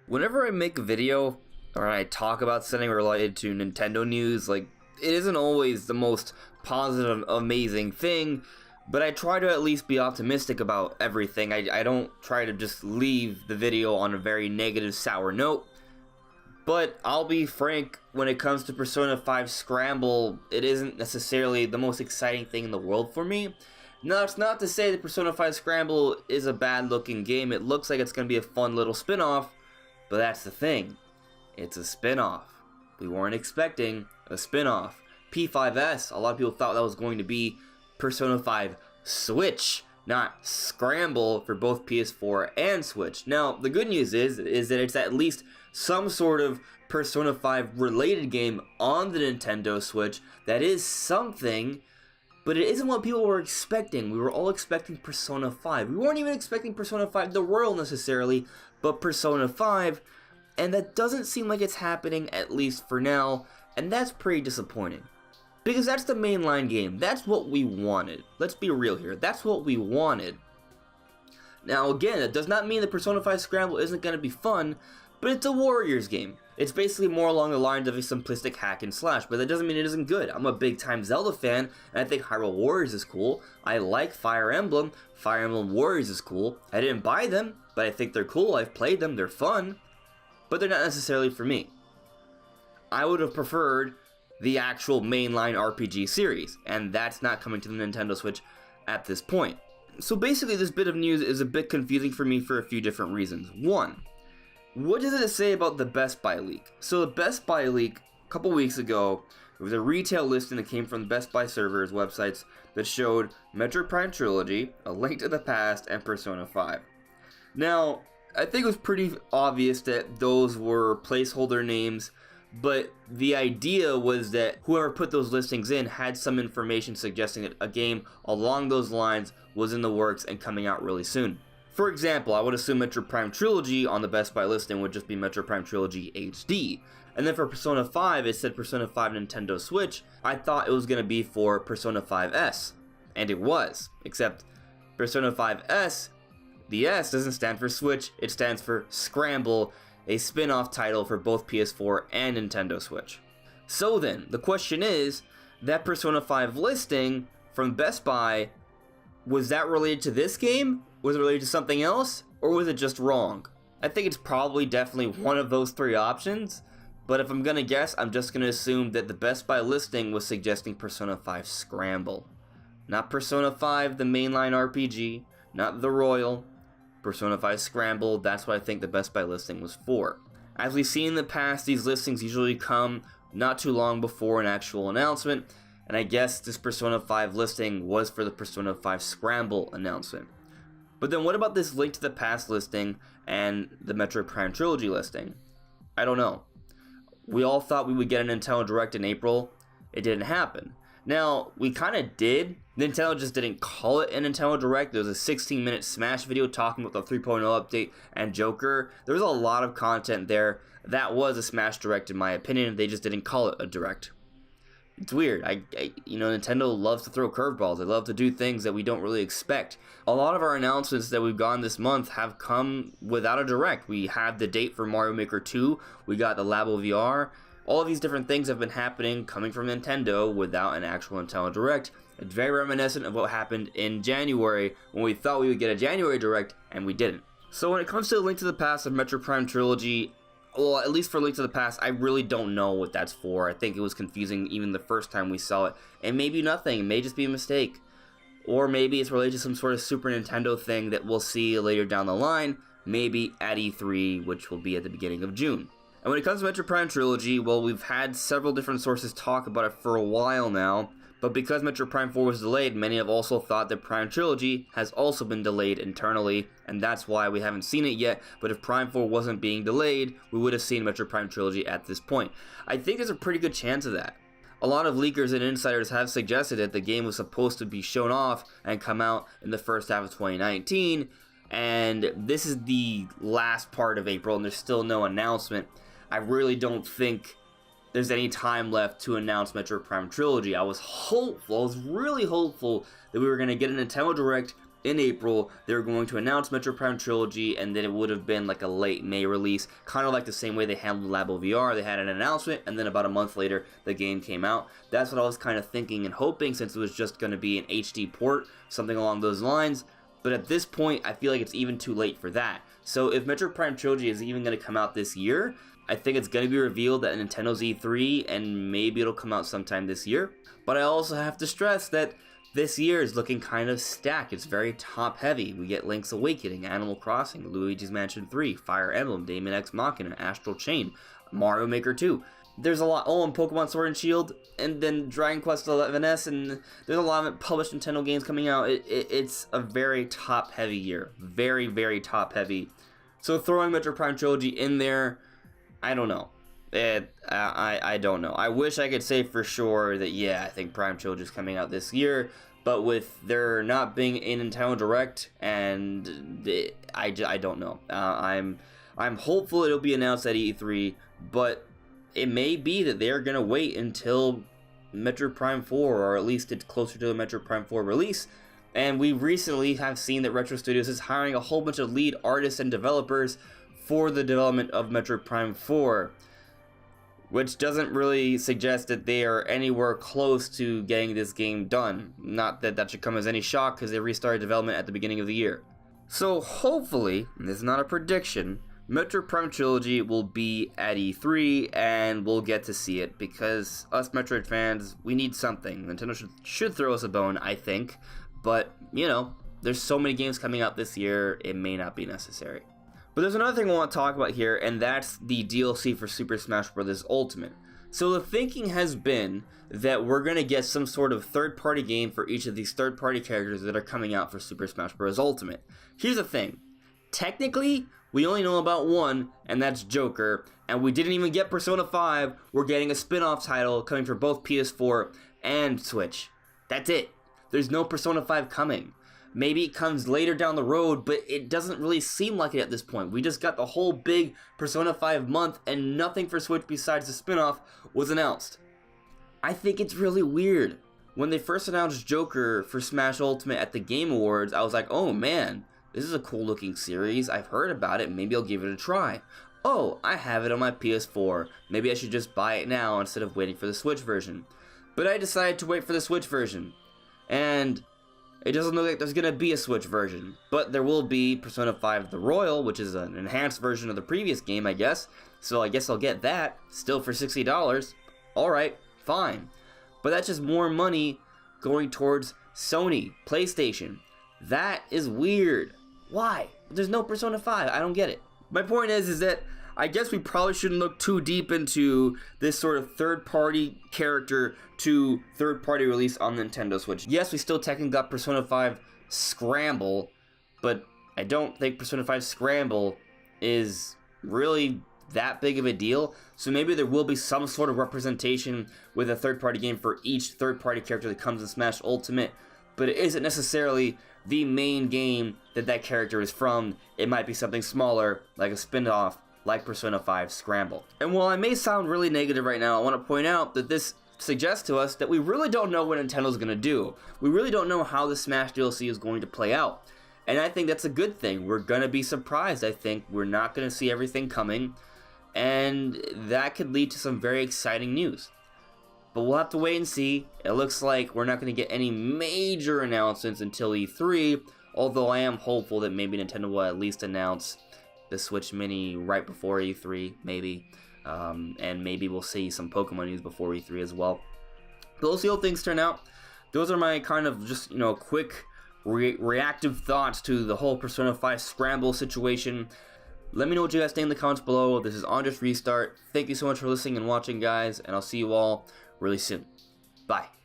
Whenever I make a video or I talk about something related to Nintendo news, like, it isn't always the most positive, amazing thing, but I try to at least be optimistic about everything. I don't try to just leave the video on a very negative, sour note. But I'll be frank, when it comes to Persona 5 Scramble, it isn't necessarily the most exciting thing in the world for me. Now, it's not to say that Persona 5 Scramble is a bad-looking game. It looks like it's going to be a fun little spin-off, but that's the thing. It's a spin-off. We weren't expecting a spin-off. P5S, a lot of people thought that was going to be Persona 5 Switch, not Scramble for both PS4 and Switch. Now, the good news is that it's at least some sort of Persona 5 related game on the Nintendo Switch that is something, but it isn't what people were expecting. We were all expecting Persona 5. We weren't even expecting Persona 5 the Royal necessarily, but Persona 5, and that doesn't seem like it's happening, at least for now, and that's pretty disappointing. Because that's the mainline game. That's what we wanted. Let's be real here. That's what we wanted. Now again, that does not mean that Persona 5 Scramble isn't going to be fun, but it's a Warriors game. It's basically more along the lines of a simplistic hack and slash, but that doesn't mean it isn't good. I'm a big time Zelda fan, and I think Hyrule Warriors is cool. I like Fire Emblem. Fire Emblem Warriors is cool. I didn't buy them, but I think they're cool. I've played them. They're fun, but they're not necessarily for me. I would have preferred the actual mainline RPG series, and that's not coming to the Nintendo Switch at this point. So basically, this bit of news is a bit confusing for me for a few different reasons. One, what does it say about the Best Buy leak? So the Best Buy leak, a couple weeks ago, there was a retail listing that came from the Best Buy servers websites that showed Metroid Prime Trilogy, A Link to the Past, and Persona 5. Now, I think it was pretty obvious that those were placeholder names, but the idea was that whoever put those listings in had some information suggesting that a game along those lines was in the works and coming out really soon. For example, I would assume Metroid Prime Trilogy on the Best Buy listing would just be Metroid Prime Trilogy HD. And then for Persona 5, it said Persona 5 Nintendo Switch. I thought it was going to be for Persona 5S. And it was. Except Persona 5S, the S doesn't stand for Switch, it stands for Scramble, a spin-off title for both PS4 and Nintendo Switch. So then, the question is, that Persona 5 listing from Best Buy, was that related to this game? Was it related to something else? Or was it just wrong? I think it's probably definitely one of those three options, but if I'm gonna guess, I'm just gonna assume that the Best Buy listing was suggesting Persona 5 Scramble. Not Persona 5, the mainline RPG, not the Royal, Persona 5 Scramble. That's what I think the Best Buy listing was for. As we've seen in the past, these listings usually come not too long before an actual announcement, and I guess this Persona 5 listing was for the Persona 5 Scramble announcement. But then what about this Link to the Past listing and the Metroid Prime Trilogy listing? I don't know. We all thought we would get a Nintendo Direct in April. It didn't happen. Now, we kind of did. Nintendo just didn't call it a Nintendo Direct. There was a 16-minute Smash video talking about the 3.0 update and Joker. There was a lot of content there. That was a Smash Direct in my opinion. They just didn't call it a Direct. It's weird. Nintendo loves to throw curveballs. They love to do things that we don't really expect. A lot of our announcements that we've gotten this month have come without a Direct. We have the date for Mario Maker 2. We got the Labo VR. All of these different things have been happening coming from Nintendo without an actual Nintendo Direct. It's very reminiscent of what happened in January when we thought we would get a January Direct and we didn't. So when it comes to the Link to the Past of Metroid Prime Trilogy, well, at least for Link to the Past, I really don't know what that's for. I think it was confusing even the first time we saw it. And maybe nothing. It may just be a mistake. Or maybe it's related to some sort of Super Nintendo thing that we'll see later down the line. Maybe at E3, which will be at the beginning of June. And when it comes to Metroid Prime Trilogy, well, we've had several different sources talk about it for a while now. But because Metroid Prime 4 was delayed, many have also thought that Prime Trilogy has also been delayed internally, and that's why we haven't seen it yet. But if Prime 4 wasn't being delayed, we would have seen Metroid Prime Trilogy at this point. I think there's a pretty good chance of that. A lot of leakers and insiders have suggested that the game was supposed to be shown off and come out in the first half of 2019, and this is the last part of April, and there's still no announcement. I really don't think there's any time left to announce Metroid Prime Trilogy. I was really hopeful that we were going to get a Nintendo Direct in April they were going to announce Metroid Prime Trilogy, and then it would have been like a late May release, kind of like the same way they handled Labo VR. They had an announcement, and then about a month later, the game came out. That's what I was kind of thinking and hoping, since it was just going to be an HD port, something along those lines. But at this point, I feel like it's even too late for that. So if Metroid Prime Trilogy is even going to come out this year, I think it's going to be revealed at Nintendo's E3, and maybe it'll come out sometime this year. But I also have to stress that this year is looking kind of stacked. It's very top-heavy. We get Link's Awakening, Animal Crossing, Luigi's Mansion 3, Fire Emblem, Daemon X Machina, Astral Chain, Mario Maker 2. There's a lot. Oh, and Pokemon Sword and Shield, and then Dragon Quest XI's, and there's a lot of published Nintendo games coming out. It's a very top-heavy year. Very, very top-heavy. So throwing Metroid Prime Trilogy in there, I don't know. I don't know. I wish I could say for sure that, yeah, I think Prime Trilogy is coming out this year, but with there not being a Nintendo Direct, and I don't know. I'm hopeful it'll be announced at E3, but it may be that they're gonna wait until Metroid Prime 4, or at least it's closer to the Metroid Prime 4 release. And we recently have seen that Retro Studios is hiring a whole bunch of lead artists and developers for the development of Metroid Prime 4, which doesn't really suggest that they are anywhere close to getting this game done. Not that that should come as any shock, because they restarted development at the beginning of the year. So hopefully, and this is not a prediction, Metroid Prime Trilogy will be at E3, and we'll get to see it, because us Metroid fans, we need something. Nintendo should throw us a bone, I think, but, you know, there's so many games coming out this year, it may not be necessary. But there's another thing I want to talk about here, and that's the DLC for Super Smash Bros. Ultimate. So the thinking has been that we're going to get some sort of third-party game for each of these third-party characters that are coming out for Super Smash Bros. Ultimate. Here's the thing. Technically, we only know about one, and that's Joker, and we didn't even get Persona 5. We're getting a spin-off title coming for both PS4 and Switch. That's it. There's no Persona 5 coming. Maybe it comes later down the road, but it doesn't really seem like it at this point. We just got the whole big Persona 5 month, and nothing for Switch besides the spin-off was announced. I think it's really weird. When they first announced Joker for Smash Ultimate at the Game Awards, I was like, oh man, this is a cool looking series. I've heard about it, maybe I'll give it a try. Oh, I have it on my PS4. Maybe I should just buy it now instead of waiting for the Switch version. But I decided to wait for the Switch version. And it doesn't look like there's going to be a Switch version, but there will be Persona 5 The Royal, which is an enhanced version of the previous game, I guess. So I guess I'll get that, still for $60. Alright, fine. But that's just more money going towards Sony, PlayStation. That is weird. Why? There's no Persona 5, I don't get it. My point is that I guess we probably shouldn't look too deep into this sort of third-party character to third-party release on Nintendo Switch. Yes, we still technically got Persona 5 Scramble, but I don't think Persona 5 Scramble is really that big of a deal. So maybe there will be some sort of representation with a third-party game for each third-party character that comes in Smash Ultimate, but it isn't necessarily the main game that that character is from. It might be something smaller, like a spin-off, like Persona 5 Scramble. And while I may sound really negative right now, I want to point out that this suggests to us that we really don't know what Nintendo's going to do. We really don't know how the Smash DLC is going to play out. And I think that's a good thing. We're going to be surprised, I think. We're not going to see everything coming. And that could lead to some very exciting news. But we'll have to wait and see. It looks like we're not going to get any major announcements until E3, although I am hopeful that maybe Nintendo will at least announce the Switch Mini right before E3, maybe. And maybe we'll see some Pokemon news before E3 as well. But we'll see how things turn out. Those are my kind of just, quick reactive thoughts to the whole Persona 5 Scramble situation. Let me know what you guys think in the comments below. This is AndresRestart. Thank you so much for listening and watching, guys, and I'll see you all really soon. Bye.